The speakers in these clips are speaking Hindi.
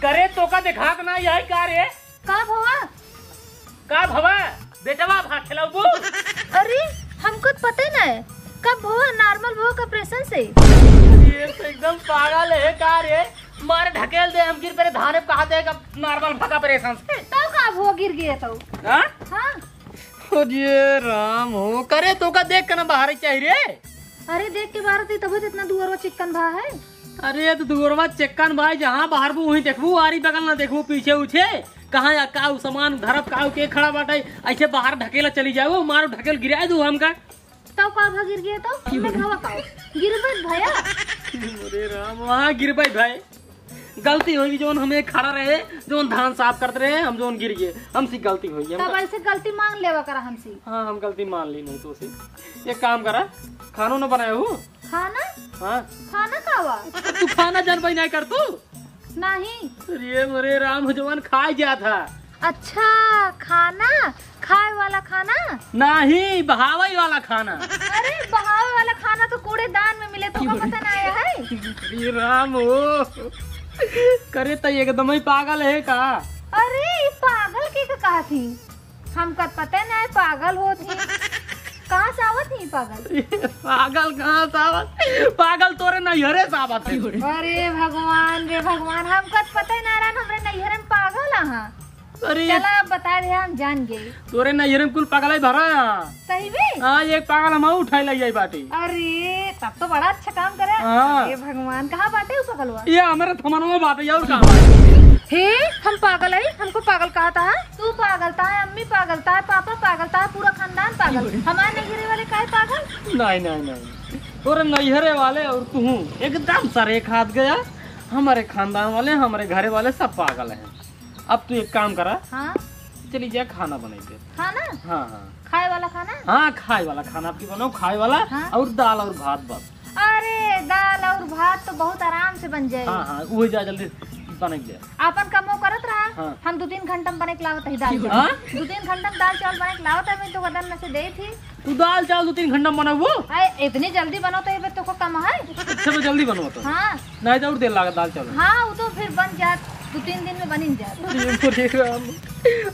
करे तो का देखा ना यही का रे का भवा बेटवा भाग खिलाऊ। अरे हमको तो पता ही ना है कब भवा नॉर्मल भवा का ऑपरेशन से। ये तो एकदम पागल है का रे, मारे ढकेल दे हम गिर पे धाने कहा दे नॉर्मल भाग ऑपरेशन से। तो का भवा गिर गया तो हां हां ये राम हो करे तो का देख के ना बाहर चाहिए रे। अरे देख के बाहर तब इतना दूर चिकन भा है। अरे तो दूरवा चिकन भाई जहाँ बाहर वो वहीं देखबू, आरी बगल ना देखबू, पीछे उछे कहाँ या का सामान धरब का के खड़ा बाटे ऐसे बाहर ढकेला चली जाओ, मारो ढकेल गिरा दू हमका। तो का भा गिर गया तो मैं घावा का गिरबे भैया। अरे राम वहाँ गिरबे भाई गलती होगी जोन हमें खड़ा रहे जोन धान साफ करते रहे हम जोन गिर गए हमसे गलती हुई। तब ऐसे गलती मांग लेवा करा हमसे। हाँ हम गलती मान ली नहीं तो उसे एक काम करा खानो न बनाया हूँ। खाना हाँ खाना खावा तू खाना जन भाई नहीं कर तू नहीं। अरे मरे राम जवान खा गया था। अच्छा खाना खाए वाला खाना नहीं बहावई वाला खाना। अरे बहावे वाला खाना तो कूड़ेदान में मिले तो का पता ना आया है। अरे राम हो करे तो एकदम ही पागल है का। अरे ये पागल के कहा थी हमका पता ना है पागल होती कहाँ से आवत नहीं पागल। पागल कहाँ से आवत, पागल तोरे नैहरे से आवत है। अरे भगवान रे भगवान हमका पता ही ना रहा हमरे नैहरे में पागल आहा। अरे चला बता दे हम जान गए तोरे नैहरे में कुल पागल ही भरा है। सही में हाँ एक पागल हम उठाई लाई जाई बाटी। अरे तब तो बड़ा अच्छा काम करे। हाँ। अरे भगवान कहाँ बाटे वो पागलवा। ये हमारे थमनवा बात है और कहाँ हे हम पागल है हमको पागल कहा था। तू पागल था अम्मी पागल था पापा पागल था पूरा खानदान पागल। हमारे नैहरे वाले काहे पागल। नहीं नहीं नहीं तोरे नैहरे वाले और तू एकदम सर एक हाथ गया। हमारे खानदान वाले हमारे घरे वाले सब पागल हैं। अब तू एक काम करा हाँ चली जाए खाना बनाई दे। खाना हाँ हाँ खाए वाला खाना। हाँ खाए वाला खाना आपकी बनाओ खाए वाला। हाँ? और दाल और भात बस। अरे दाल और भात तो बहुत आराम से बन जाए। हाँ हाँ वही जा जल्दी बन गया। अपन कमो करत रहा। हाँ। हम 2-3 घंटा में बने के लावत है दाल चावल। हाँ? 2-3 घंटा में दाल चावल बने के लावत है मैं तो बदन में से दे थी। तू दाल चावल 2-3 घंटा में बनाओ अरे इतनी जल्दी बनो तो ये तो को कम है। अच्छा मैं जल्दी बनवा तो हाँ नहीं तो और देर लगा दाल चावल। हाँ वो तो फिर बन जात 2-3 दिन में बन ही जात।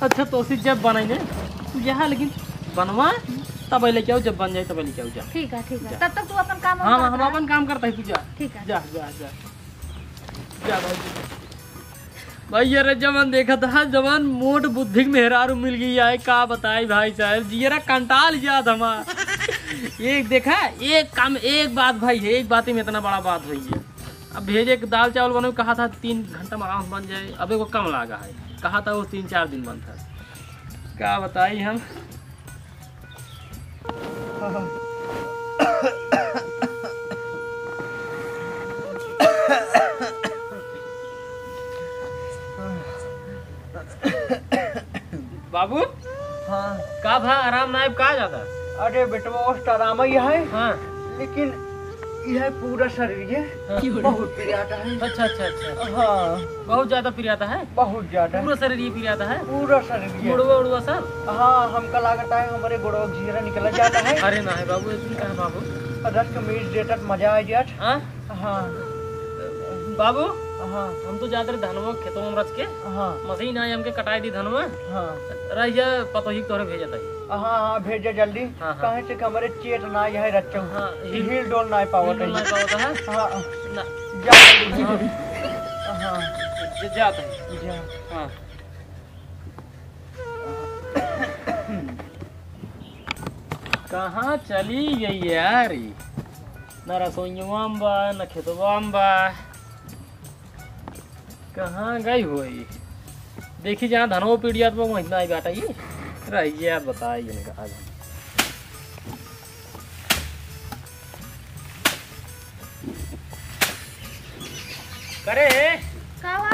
अच्छा तो जब बनाई तू यहाँ लेकिन बनवा तब लेके आओ, जब बन जाए तब लेके आओ जा। ठीक है तब तक तू अपन काम। हाँ हम अपन काम करता है तू जा। ठीक है जा जा जा जा भाई यार जवान देखा था जवान मोट बुद्धि मेहरारू मिल गई है का बताई भाई साहब जीरा कंटाल याद हमार। एक देखा एक काम एक बात भाई है एक बात में इतना बड़ा बात हुई है। अब भेजे दाल चावल बनो कहा था 3 घंटा में आराम बन जाए, अब वो कम लगा है कहा था वो 3-4 दिन बनता है क्या बताई हम। बाबू हाँ का भा आराम नायब कहा जाता। अरे बेटवा ओस्ट आराम ही है। हाँ लेकिन यह पूरा शरीर है हाँ। बहुत पिराता है। अच्छा अच्छा अच्छा हाँ बहुत ज्यादा पिराता है। बहुत ज्यादा पूरा शरीर ये पिराता है पूरा शरीर है। गुड़वा उड़वा सब। हाँ हमका लागता है हमारे गुड़वा जीरा निकल जाता है। अरे ना है बाबू ऐसे कहा बाबू रस के मीट देता मजा आ जात। हाँ हाँ बाबू हाँ हम तो जाते धनवा खेतों में रच के हाँ मशीन आई हमके कटाई दी धनवा हाँ रहिया पतोही तोरे भेजा था। हाँ हाँ भेजा जल्दी। हाँ, हाँ। कहे से कि हमारे चेत ना यह रच्चा हाँ हिल डोल ना पावत है। नहीं पाता है हाँ ना जा जल्दी हाँ जाता है जा हाँ कहाँ चली गई यार न रसोईवा में बा न खेतवा में बा कहाँ गई हुई देखी जहाँ धनवा पीड़िया तो वहीं आई बाटा ये रही यार बताइए आज करे का हुआ?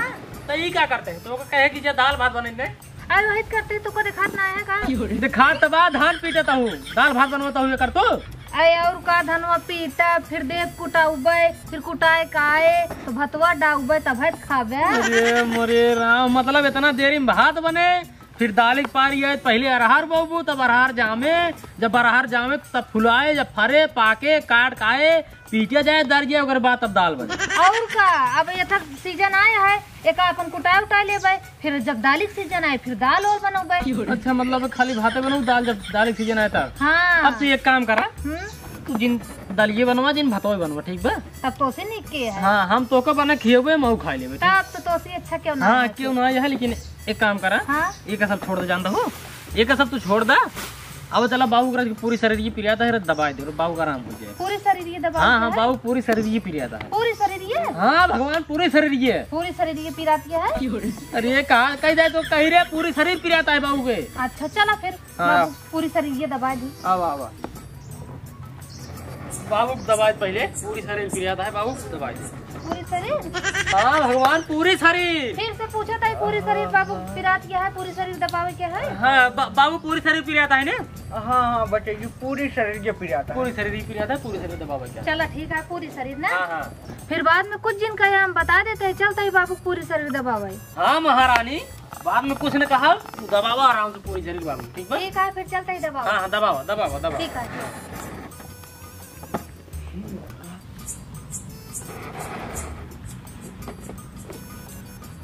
तो ये क्या करते हैं तो कहे कि जे दाल भात बनेंगे अरे वही करते तो को दिखात ना है का। दिखा तो बा धान पीटता हूँ दाल भात बनवाता हूँ ये कर तो। अरे और का धनवा पीटा फिर देख कुटाउबे फिर कुटाए काए तो भतवा डाउबे तब खाबे। अरे मोरे राम मतलब इतना देरी में भात बने फिर दाल के पार ये पहले अरहर बोबू, तब अरहर जामे, जब अरहर जामे तब फुलाए, जब फरे पाके काट खाए पीटे जाए दर्जे, ओकर बाद तब दाल बने। और का अब ये तक सीजन आया है, एक अपन कुटा उटा लेबै, फिर जब दाल के सीजन आए फिर दाल और बनोबै। अच्छा मतलब खाली भाते बनाऊ दाल जब दाल के सीजन आए तब। हाँ अब तू एक काम करा, तू जिन दलिये बनवा जिन भातों बनवा, ठीक बा? तब तो से निक के है। हाँ हम तो बना खिएबे मऊ खा लेबे। तब तो से अच्छा क्यों ना? हाँ क्यों ना है, लेकिन एक काम करा, हाँ? एक सब छोड़ दे, जानता हो एक सब तू छोड़ दा। अब चला बाबू का पूरी शरीर ये पिरियाता है, दबा दे बाबू का आराम हो जाए। पूरी शरीर ये दबा? हाँ हाँ बाबू पूरी शरीर ये पिरियाता है। पूरी शरीर ये? हाँ भगवान पूरी शरीर ये, पूरी शरीर ये पिराती है। अरे कहा कही जाए तो कही रे पूरी शरीर पिरियाता है बाबू के। अच्छा चला फिर हाँ। पूरी शरीर ये दबा दी। अब बाबू दबाए, पहले पूरी शरीर पिरियाता है बाबू दबाए। पूरी शरीर? हाँ भगवान पूरी शरीर। फिर से पूछा था पूरी शरीर बाबू पिरात क्या है, पूरी शरीर दबावे क्या है? हाँ बाबू पूरी शरीर पिरियाता है ना? हाँ बच्चे जी पूरी शरीर ये पिराता है। पूरी शरीर ही पिरियाता है, पूरी शरीर दबावे क्या? चला ठीक है पूरी शरीर ना। हाँ हाँ फिर बाद में कुछ जिन का हम बता देते हैं, चलता ही बाबू पूरी शरीर दबावे। हाँ महारानी बाद में कुछ ने कहा, तू दबावा आराम से पूरी शरीर बाबू, ठीक है? ठीक है फिर चलता ही दबाओ। हाँ दबावा दबावा दबावा। ठीक है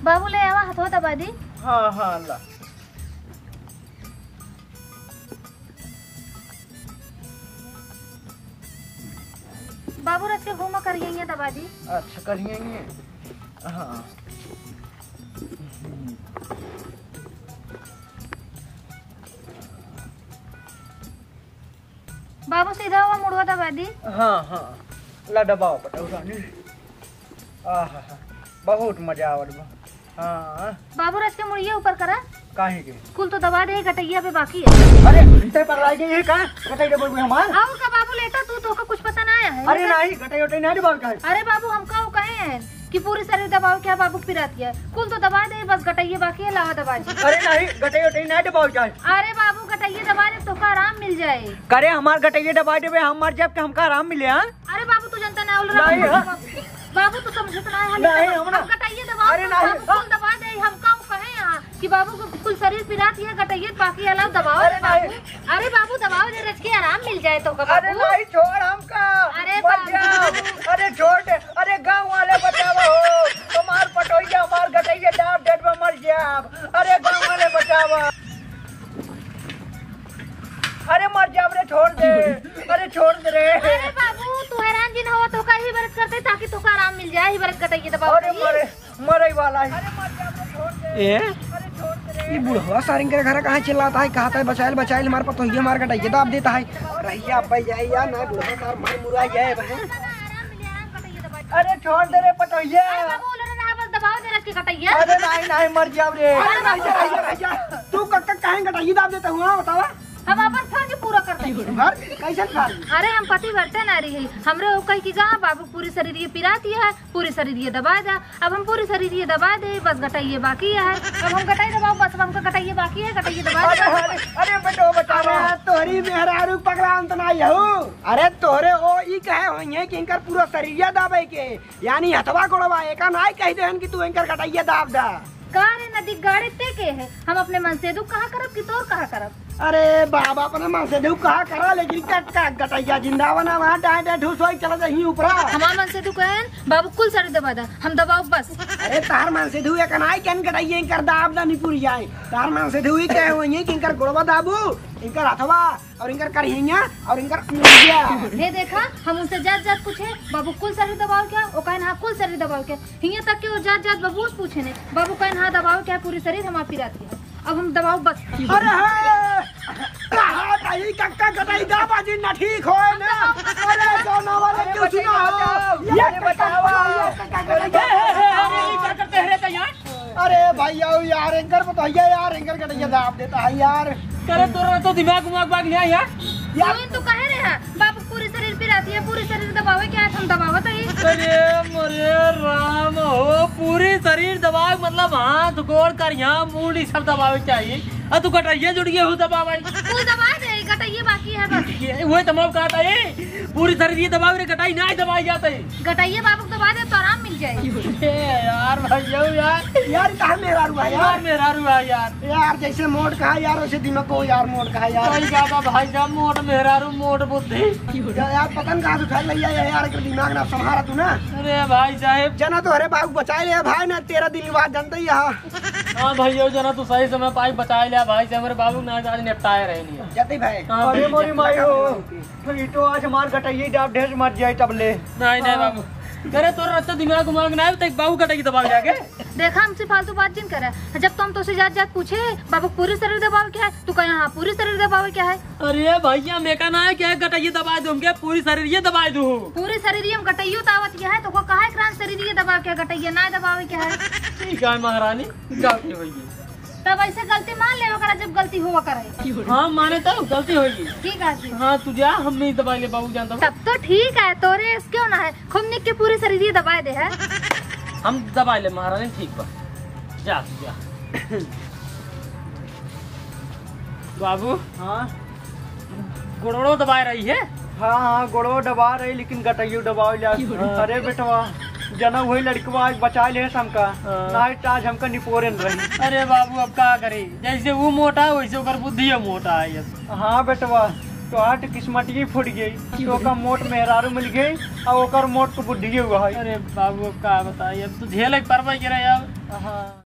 बाबू ले आवा हाथों दबा दी। हाँ हाँ अल्लाह। बाबू रच के घूमा करिए दबा दी। अच्छा करिए। हाँ बाबू सीधा हुआ मुड़वा दबा दी। हाँ हाँ ला दबाओ पटौरानी। बहुत मजा आवत बा। हाँ बाबू रच के मुड़िए ऊपर करा। काहे के? कुल तो दबा दे, गटैया पे बाकी है। अरे इतने पर लाई गई है का? गटाई डबल में हमार? आओ का बाबू लेटा तू तो कुछ पता ना आया है। अरे नहीं गटाई उटाई नहीं डबल का है। अरे बाबू हमका वो कहे हैं कि पूरी शरीर दबाओ क्या बाबू पिराती है, कुल तो दबा दे, बस गटैया बाकी है, लावा दबा दी। अरे नहीं गटाई उटाई नहीं डबल का है। अरे बाबू गटैया दबा दे तो का आराम मिल जाए। करे हमार गटाई दबा देबे हम मर जाब के हमका आराम मिले। हां अरे बाबू तू जनता ना नहीं, हाँ। बाबू तू समझ तो नहीं, हम ना। गटैया दबाओ। अरे नहीं, कुल दबा दे, हमका वो कहे यहाँ कि बाबू को कुल शरीर पिराती है, गटैया बाकी अलाव दबाओ। अरे बाबू नहीं। अरे बाबू दबाओ दे, रच के आराम मिल जाए तो का अरे बाबू। नहीं छोड़ हमका। अरे मर जाब। अरे छोड़ दे। अरे गांव वाले बचाओ हमार पटोइया हमार गटैया डाब डेट में मर जाब। अरे गांव वाले बचाओ। अरे मर जाब रे, छोड़ दे। अरे छोड़ दे रे। अरे बाबू तू हैरान जिन हो तो का ही बरत करते ताकि तो का आराम मिल जाए, ही बरत गटैया दबाओ। अरे मरे मरे वाला है। अरे मर जाब रे, छोड़ दे। ए अरे छोड़ दे रे। ये बुढ़वा सारिंग के घर कहाँ चिल्लाता है, कहता है बचाइल बचाइल हमारे पास तो ये मार कटाइए दाब देता है। रहिया भैया ना बुढ़वा सार मार मुरा जाए बहन। आराम मिल जाए, गटैया दबा। अरे छोड़ दे रे पटोइया। अरे बाबू बोल रहा बस दबाओ दे, रच के गटैया। अरे नहीं नहीं मर जाब रे। तू कक्का कहीं कटाइए दाब देता हूँ बतावा। हम अपन फर्ज पूरा करते हैं। घर कैसे खा अरे हम पति वर्तन ना रही हमरे वो कही कि गा बाबू पूरी शरीर ये पिराती है, पूरी शरीर ये दबा जा। अब हम पूरी शरीर ये दबा दे, बस गटाइए बाकी है। अब हम गटाई दबाओ, बस अब हमका गटाइए बाकी है, गटाइए दबा अरे दे। अरे अरे बेटो बता अरे तोहरी मेहरारू पगला अंत ना यहू। अरे तोहरे ओ ई कहे होइए कि इनकर पूरा शरीर दाबे के, यानी हथवा गोड़वा एका नाई कह देहन कि तू इनकर कटाइए दाब दा। का रे नदी गाड़ी ते के है, हम अपने मन से दुख कहाँ करब कि तोर कहाँ करब। अरे बाबा अपने मन से धूप कहा करा, लेकिन गटैया जिंदावन वहाँ डाय डाय ठूस होई चला जाही ऊपरा। हमार मन से दुख है बाबू कुल शरीर दबा दा, हम दबाओ बस। अरे तार मन से धुए कनाई केन गटैया इनकर दाब दा नहीं पूरी जाए। तार मन से धुई कहे होइए कि इनकर गोड़वा दाबू, इनकर हथवा और इनकर करहिया और इनकर मुंडिया। ये देखा हम उनसे जात जात पूछे बाबू कुल शरीर दबाओ क्या, वो कहन हाँ कुल शरीर दबाओ क्या। हिया तक के वो जात जात बाबू से पूछे ने, बाबू कहन हाँ दबाओ क्या पूरी शरीर हमार पिराती है। अब हम दबाओ बस। अरे कहा ताई कक्का गटाई दाबाजी ना ठीक हो ना। अरे दोनों वाले क्यों सुना हो ये बतावा। क्या करते हैं रे तैयार? अरे भैया यार इनकर बताइए यार, इनकर गटैया दाब देता है यार। करे तो दिमाग उमाग बाग नहीं यार। यार तो कहे रहे हैं बाबू पूरी शरीर पिराती है, पूरी शरीर दबावे क्या है, हम दबावत है। अरे मोरे राम हो, पूरी शरीर दबाव मतलब हाथ गोड़ कर यहाँ मूड सब दबावे चाहिए। अब तू कटाइए जुड़ गए हो दबावाई। तू दबा दे गटाइए बाकी है बस। वही तमाम कहता है पूरी शरीर दबाव रे गटाई नहीं दबाई जाता है। गटाइए बाबू को दबा दे तो आराम मिल जाए। यार भैया यार कहा मेरा रुआ यार, मेरा रुआ यार जैसे मोट कहा यार वैसे दिमाग को यार मोट कहा यार। सही कहा भाई साहब, मोट मेहरारू मोट बुद्धि। यार पतन कहाँ से उठा लिया यार, के दिमाग ना संभाला तू ना। अरे भाई साहब जना तो अरे बाबू बचा लिया भाई ना, तेरा दिल बात जानते ही। हाँ भैया जना तू सही समय पाई बचा लिया भाई साहब, मेरे बाबू ना आज निपटाए रहे नहीं जाते भाई। हाँ, अरे मोरी माई हो, फिर तो आज हमार गटाइए डाब ढेर मर जाए तब ले। नहीं बाबू, अरे तोर रत्ता दिमाग उमाग ना है बाबू कटेगी दबाव जाके। देखा हमसे फालतू बात जिन करे, जब तुम तो से जात पूछे बाबू पूरी शरीर दबाव क्या है, तू कहे हाँ पूरी शरीर दबाव क्या है। अरे भैया मैं कहना है क्या गटाइए दबा दूं क्या, पूरी शरीर ये दबाई दूं। पूरी शरीर हम गटाइयो तावत क्या है, तो को कहा क्रांत शरीर ये दबाव क्या, गटाइए ना दबाव क्या है। ठीक है महारानी, गलती होगी तब ऐसे गलती मान ले करा जब गलती हुआ करे। हाँ माने तो गलती होगी। ठीक है जी। हाँ तू जा, हम नहीं दबाई ले बाबू जानता हूँ। तब तो ठीक है, तोरे क्यों ना है, खूब निक के पूरी शरीर ये दबाए दे है। हम दबाई ले महारानी, ठीक बा जा जा। बाबू हाँ गुड़गुड़ो दबाए रही है। हाँ हाँ गोड़ो दबा रही लेकिन गटाइयो दबाव लिया। अरे बेटवा जना वही लड़कवा आज बचा ले हमका, नाइट आज हमका निपोरन रही। अरे बाबू अब क्या करे, जैसे वो मोटा है वैसे ओकर बुद्धि मोटा है। हाँ बेटवा तो आज किस्मत ही फूट गई, तो का मोट मेहरारू मिल गई और ओकर मोट को बुद्धि हुआ है। अरे बाबू अब क्या बताइए, अब तो झेल परवाह करे यार। हाँ